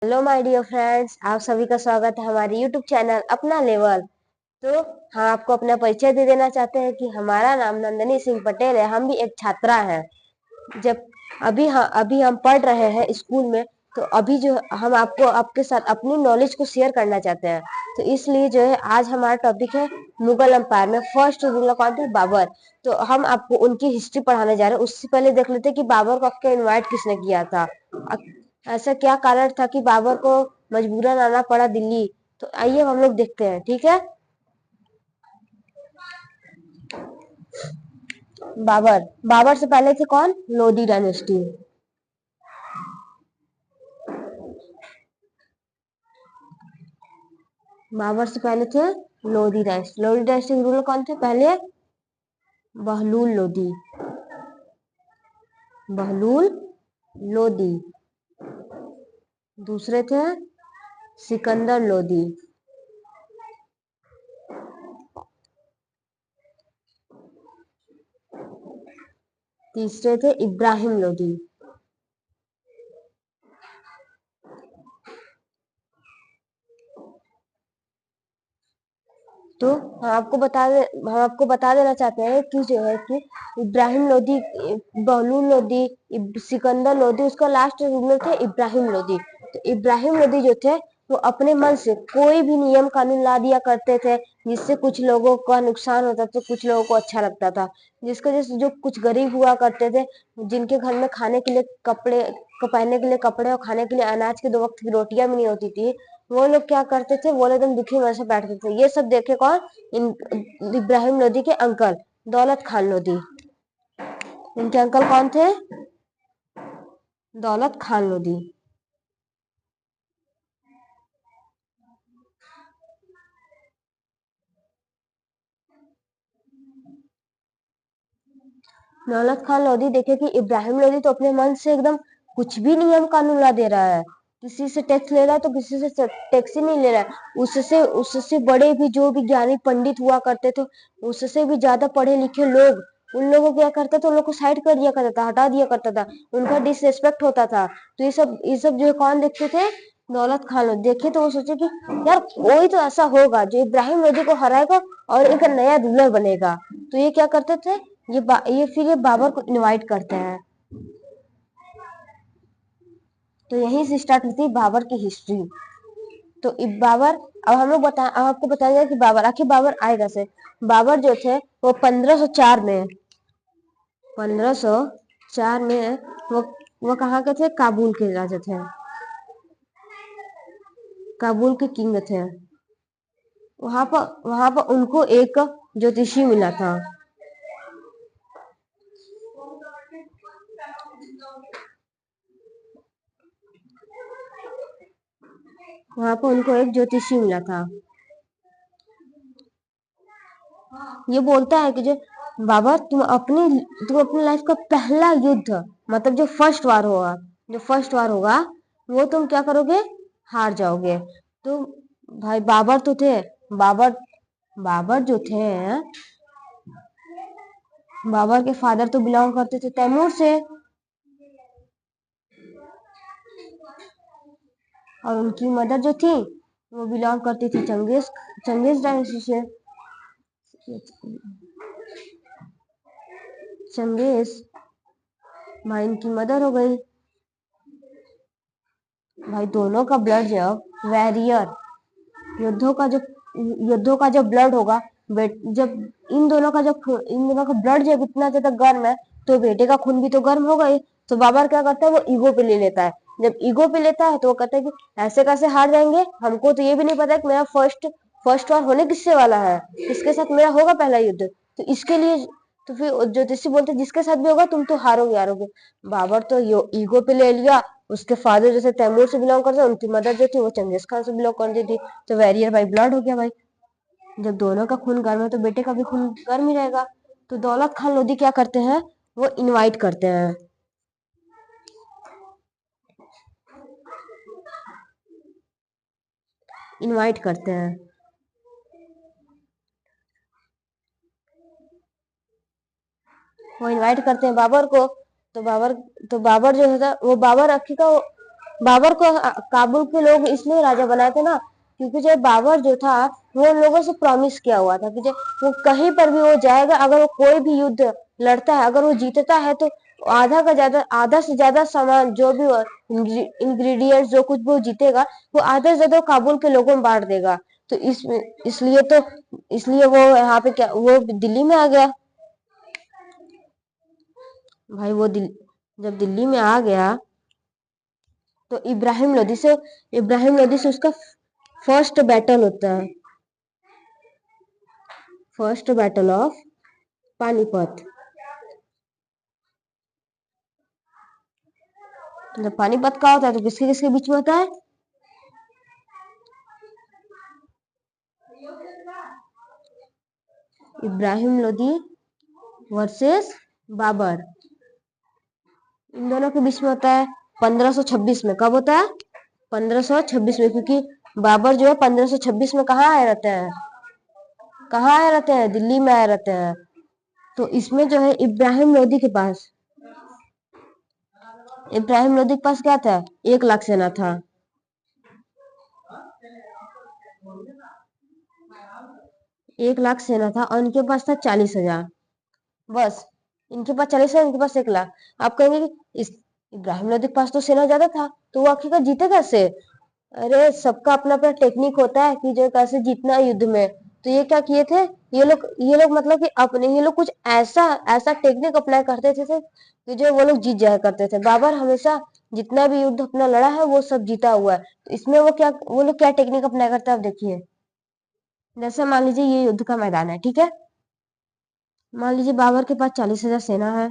Hello my dear friends, आप सभी का स्वागत है हमारे यूट्यूब चैनल अपना लेवल। तो हम आपको अपना परिचय दे देना चाहते हैं कि हमारा नाम नंदनी सिंह पटेल है। हम भी एक छात्रा हैं। जब अभी हम पढ़ रहे हैं स्कूल में। तो अभी जो हम आपको आपके साथ अपनी नॉलेज को शेयर करना चाहते हैं। तो इसलिए जो है आज हमारा टॉपिक है मुगल एम्पायर में फर्स्ट रूलर कौन थे? बाबर। तो हम आपको उनकी हिस्ट्री पढ़ाने जा रहे हैं। उससे पहले देख लेते हैं कि बाबर को आपके इनवाइट किसने किया था। ऐसा क्या कारण था कि बाबर को मजबूरन आना पड़ा दिल्ली। तो आइए हम लोग देखते हैं, ठीक है। बाबर बाबर से पहले थे कौन? लोधी डायनेस्टी। बाबर से पहले थे लोधी डायनेस्टी। लोधी डायनेस्टी के रूलर कौन थे पहले? बहलूल लोधी। बहलूल लोधी। दूसरे थे सिकंदर लोधी। तीसरे थे इब्राहिम लोधी। तो हम आपको बता देना चाहते हैं कि जो है कि इब्राहिम लोधी, बहलूल लोधी, सिकंदर लोधी, उसका लास्ट रूलर थे इब्राहिम लोधी। तो इब्राहिम लोधी जो थे वो अपने मन से कोई भी नियम कानून ला दिया करते थे, जिससे कुछ लोगों का नुकसान होता था, कुछ लोगों को अच्छा लगता था। जिसकी वजह से जो कुछ गरीब हुआ करते थे, जिनके घर में खाने के लिए कपड़े, पहनने के लिए कपड़े और खाने के लिए अनाज की 2 वक्त की रोटियां भी नहीं होती थी, वो लोग क्या करते थे? वो लोग एकदम दुखी मन से बैठते थे। ये सब देखे कौन? इब्राहिम लोधी के अंकल दौलत खान लोधी। इनके अंकल कौन थे? दौलत खान लोधी। दौलत खान लोधी देखे कि इब्राहिम लोधी तो अपने मन से एकदम कुछ भी नियम कानून ला दे रहा है। किसी से टैक्स ले रहा है तो किसी से टैक्स ही नहीं ले रहा है। उससे उससे बड़े भी जो भी ज्ञानी पंडित हुआ करते थे, उससे भी ज्यादा पढ़े लिखे लोग, उन लोगों को क्या करता था? उन लोग को साइड कर दिया करता था, हटा दिया करता था। उनका डिसरिस्पेक्ट होता था। तो ये सब जो है कौन देखते थे? दौलत खान लोधी देखे। तो वो सोचे कि यार कोई तो ऐसा होगा जो इब्राहिम लोधी को हराएगा और एक नया रूलर बनेगा। तो ये क्या करते थे? ये बाबर को इनवाइट करते हैं। तो यहीं से स्टार्ट होती है बाबर की हिस्ट्री। तो बाबर, अब आपको बताया जाए कि बाबर आखिर बाबर आए कैसे। बाबर जो थे वो 1504 में, 1504 में वो वो कहाँ के थे? काबुल के राजा थे। काबुल के किंग थे। वहां पर उनको एक ज्योतिषी मिला था। वहां पर उनको एक ज्योतिषी मिला था। ये बोलता है कि जो बाबा, तुम अपनी लाइफ का पहला युद्ध, मतलब जो फर्स्ट वार होगा वो तुम क्या करोगे? हार जाओगे। तो भाई बाबर तो थे, बाबर बाबर जो थे, बाबर के फादर तो बिलोंग करते थे तैमूर से, और उनकी मदर जो थी वो बिलोंग करती थी चंगेज चंगेज डायनेस्टी से। चंगेज भाई इनकी मदर हो गई। भाई दोनों का ब्लड जब वैरियर युद्धों का जो ब्लड होगा, जब इन दोनों का ब्लड जब इतना ज्यादा गर्म है, तो बेटे का खून भी तो गर्म होगा ही। तो बाबर क्या करता है? वो ईगो पे ले लेता है। जब ईगो पे लेता है तो वो कहता है कि ऐसे कैसे हार जाएंगे, हमको तो ये भी नहीं पता है कि मेरा फर्स्ट वार होने किससे वाला है, किसके साथ मेरा होगा पहला युद्ध। तो इसके लिए तो फिर ज्योतिषी बोलते जिसके साथ भी होगा तुम तो हारोगे हारोगे। बाबर तो ईगो पे ले लिया। उसके फादर जैसे तैमूर से बिलोंग करते, उनकी मदर जो थी वो चंगेज खान से बिलोंग करती थी। तो वैरियर बाई ब्लड हो गया भाई। जब दोनों का खून गर्म है तो बेटे का भी खून गर्म ही रहेगा। तो दौलत खान लोधी क्या करते हैं? वो इनवाइट करते हैं। इनवाइट करते हैं। वो इनवाइट करते हैं बाबर को। तो बाबर तो बाबर जो होता वो बाबर अक्की का बाबर को काबुल के लोग इसलिए राजा बनाए थे ना, क्योंकि जो बाबर जो था वो उन लोगों से प्रॉमिस किया हुआ था कि जो वो कहीं पर भी वो जाएगा, अगर वो कोई भी युद्ध लड़ता है, अगर वो जीतता है तो आधा से ज्यादा सामान जो भी इंग्रेडिएंट्स जो कुछ भी वो जीतेगा, वो आधा से ज्यादा काबुल के लोगों में बांट देगा। तो इसलिए तो इसलिए वो यहाँ पे क्या वो दिल्ली में आ गया। भाई जब दिल्ली में आ गया तो इब्राहिम लोदी से उसका फर्स्ट बैटल होता है, फर्स्ट बैटल ऑफ पानीपत। जब पानीपत का होता है तो किसके किसके बीच में होता है? इब्राहिम लोदी वर्सेस बाबर, इन दोनों के बीच में होता है 1526 में। कब होता है? 1526 में, क्योंकि बाबर जो है 1526 में कहाँ आए रहते हैं? कहाँ आए रहते हैं? दिल्ली में आए रहते हैं। तो इसमें जो है इब्राहिम लोदी के पास क्या था? 1 लाख सेना था। 1 लाख सेना था और इनके पास था 40,000। बस, इनके पास 40,000, इनके पास 1 लाख। आप कहेंगे कि इस इब्राहिम लोदी के पास तो सेना ज्यादा था, तो वो आखिरकार जीते कैसे? अरे सबका अपना अपना टेक्निक होता है कि जो कैसे जीतना है युद्ध में। तो ये क्या किए थे, ये लोग मतलब कि अपने ये लोग कुछ ऐसा ऐसा टेक्निक अप्लाई करते थे कि जो वो लोग जीत जाया करते थे। बाबर हमेशा जितना भी युद्ध अपना लड़ा है वो सब जीता हुआ है। तो इसमें वो लोग क्या टेक्निक अप्लाई करते हैं, आप देखिए। जैसे मान लीजिए ये युद्ध का मैदान है, ठीक है। मान लीजिए बाबर के पास 40,000 सेना है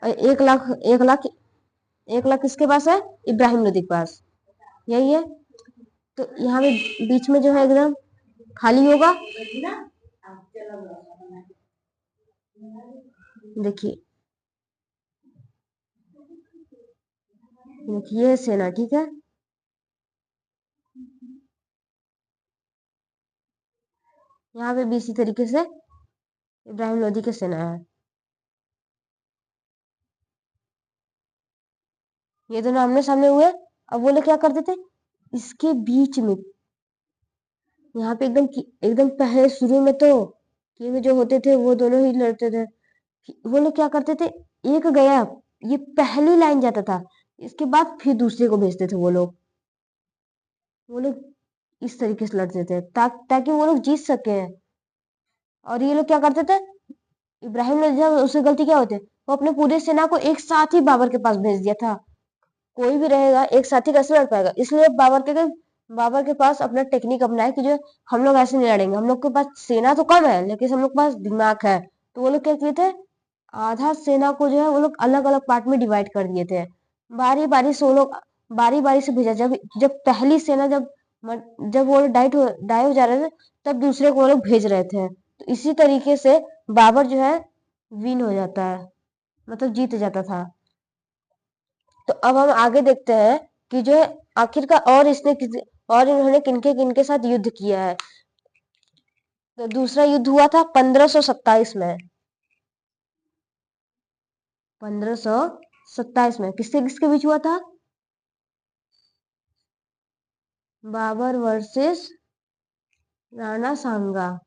और 1 लाख 1 लाख किसके पास है? इब्राहिम लोदी के पास। यही है। तो यहाँ पे बीच में जो है एकदम खाली होगा। देखिए, ये सेना, ठीक है। यहाँ पे भी इसी तरीके से इब्राहिम लोदी की सेना है। ये दोनों आमने सामने हुए। अब वो लोग क्या करते थे, इसके बीच में यहाँ पे एकदम पहले शुरू में तो किंग जो होते थे वो दोनों ही लड़ते थे। वो लोग क्या करते थे, एक गया, ये पहली लाइन जाता था, इसके बाद फिर दूसरे को भेजते थे। वो लोग इस तरीके से लड़ते थे ताकि वो लोग जीत सके। और ये लोग क्या करते थे, इब्राहिम ने जब उससे गलती क्या होती, वो अपने पूरे सेना को एक साथ ही बाबर के पास भेज दिया था। कोई भी रहेगा एक साथ ही कैसे लड़ पाएगा, इसलिए बाबर के पास अपना टेक्निक अपनाया कि जो हम लोग ऐसे नहीं लड़ेंगे, हम लोग के पास सेना तो कम है लेकिन हम लोग के पास दिमाग है। तो वो लोग क्या किए थे, आधा सेना को जो है वो लोग अलग अलग पार्ट में डिवाइड कर दिए थे। बारी बारी से भेजा। जब जब पहली सेना जब वो डाई हो जा रहे थे, तब दूसरे को वो लोग भेज रहे थे। तो इसी तरीके से बाबर जो है विन हो जाता है, मतलब जीत जाता था। तो अब हम आगे देखते हैं कि जो है आखिरकार और इन्होंने किनके किनके साथ युद्ध किया है। तो दूसरा युद्ध हुआ था 1527 में। 1527 में किसके किसके बीच हुआ था? बाबर वर्सेस राणा सांगा।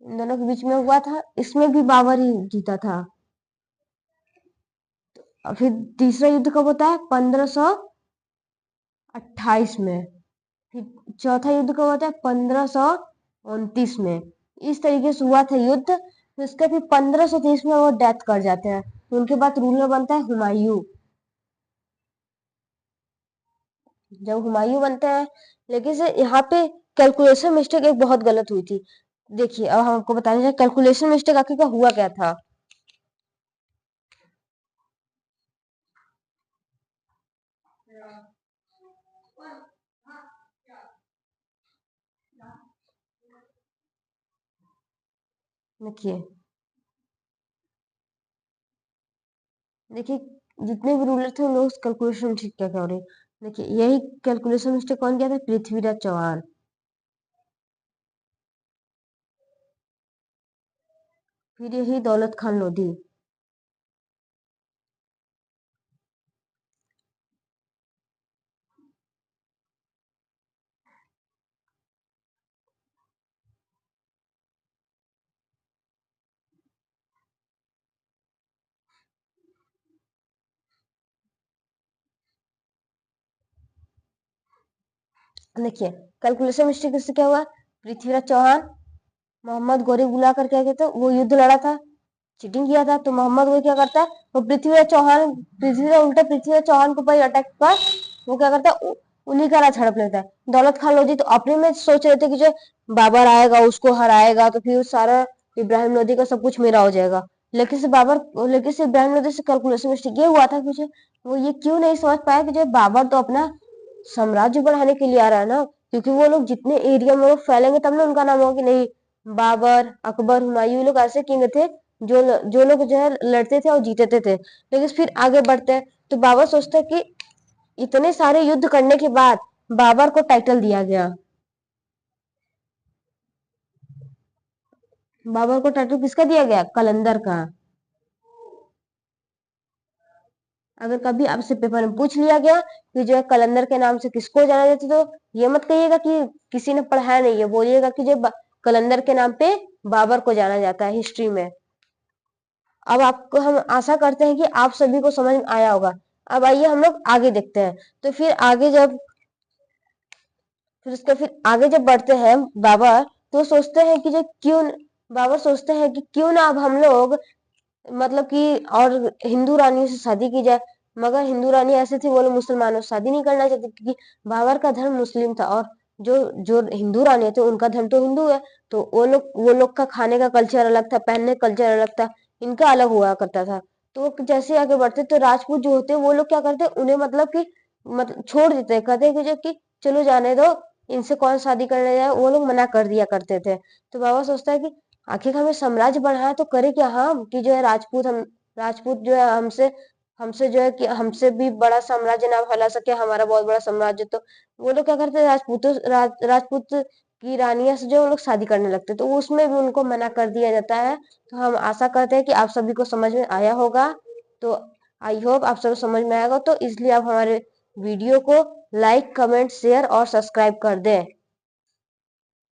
इन दोनों के बीच में हुआ था, इसमें भी बाबर ही जीता था। और फिर तीसरा युद्ध कब होता है? 1528 में। फिर चौथा युद्ध कब होता है? 1529 में। इस तरीके से हुआ था युद्ध। फिर उसके फिर 1530 में वो डेथ कर जाते हैं, तो उनके बाद रूलर बनता है हुमायूं। जब हुमायूं बनते हैं, लेकिन से यहाँ पे कैलकुलेशन मिस्टेक एक बहुत गलत हुई थी। देखिए अब हम आपको बताने चाहिए कैलकुलेशन मिस्टेक आखिर का हुआ क्या था। देखिए देखिए जितने भी रूलर थे उन लोग कैलकुलेशन मिस्टेक क्या कर रहे। देखिए यही कैलकुलेशन मिस्टेक कौन किया था? पृथ्वीराज चौहान। फिर यही दौलत खान लोधी। देखिए, कैलकुलेशन मिस्टेक से क्या हुआ, पृथ्वीराज चौहान मोहम्मद गोरी बुला कर क्या कहते वो युद्ध लड़ा था, चीटिंग किया था, तो मोहम्मद गोरी क्या करता है, वो पृथ्वीराज उल्टा पृथ्वीराज चौहान के ऊपर अटैक कर वो क्या करता है, उन्हीं का राज हड़प लेता है। दौलत खान लोधी तो अपने में सोच रहे थे कि जो बाबर आएगा उसको हराएगा तो फिर सारा इब्राहिम लोधी का सब कुछ मेरा हो जाएगा। लेकिन से इब्राहिम लोधी से कैलकुलेशन मिस्टेक ये हुआ था कि वो ये क्यों नहीं समझ पाया कि जो बाबर तो अपना साम्राज्य बढ़ाने के लिए आ रहा है ना, क्योंकि वो लोग जितने एरिया में वो फैलेंगे तब ना उनका नाम होगा कि नहीं बाबर अकबर हुमायूं ये लोग ऐसे किंग थे जो लोग जो है लड़ते थे और जीतते थे। लेकिन फिर आगे बढ़ते हैं तो बाबर सोचते हैं कि इतने सारे युद्ध करने के बाद बाबर को टाइटल दिया गया, बाबर को टाइटल किसका दिया गया, कलंदर का। अगर कभी आपसे पेपर में पूछ लिया गया कि जो है कलंदर के नाम से किसको जाना जाता तो ये मत कहिएगा कि किसी ने पढ़ाया नहीं है, बोलिएगा कि जो कलंदर के नाम पे बाबर को जाना जाता है हिस्ट्री में। अब आपको हम आशा करते हैं कि आप सभी को समझ में आया होगा। अब आइए हम लोग आगे देखते हैं। तो फिर आगे जब बढ़ते हैं बाबर तो सोचते हैं कि जो क्यों बाबर सोचते हैं कि क्यों ना अब हम लोग मतलब कि और हिंदू रानियों से शादी की जाए। मगर हिंदू रानी ऐसे थी वो लोग मुसलमानों से शादी नहीं करना चाहती क्योंकि बाबर का धर्म मुस्लिम था और जो जो हिंदू रानी थे उनका धर्म तो हिंदू है। तो वो लोग का खाने का कल्चर अलग था, पहनने का कल्चर अलग था, इनका अलग हुआ करता था। तो जैसे आगे बढ़ते तो राजपूत जो होते वो लोग क्या करते उन्हें मतलब कि मतलब छोड़ देते, कहते कि जो कि चलो जाने दो, इनसे कौन शादी करने जाए, वो लोग मना कर दिया करते थे। तो बाबा सोचता है कि आखिर हमें साम्राज्य बढ़ाना तो करे क्या हम कि जो है राजपूत जो है हमसे हमसे जो है कि हमसे भी बड़ा साम्राज्य ना फैला सके, हमारा बहुत बड़ा साम्राज्य। तो वो लोग क्या करते हैं राजपूत की रानियां से जो वो लोग शादी करने लगते तो उसमें भी उनको मना कर दिया जाता है। तो हम आशा करते हैं कि आप सभी को समझ में आया होगा। तो आई होप आप सबको समझ में आएगा, तो इसलिए आप हमारे वीडियो को लाइक कमेंट शेयर और सब्सक्राइब कर दें।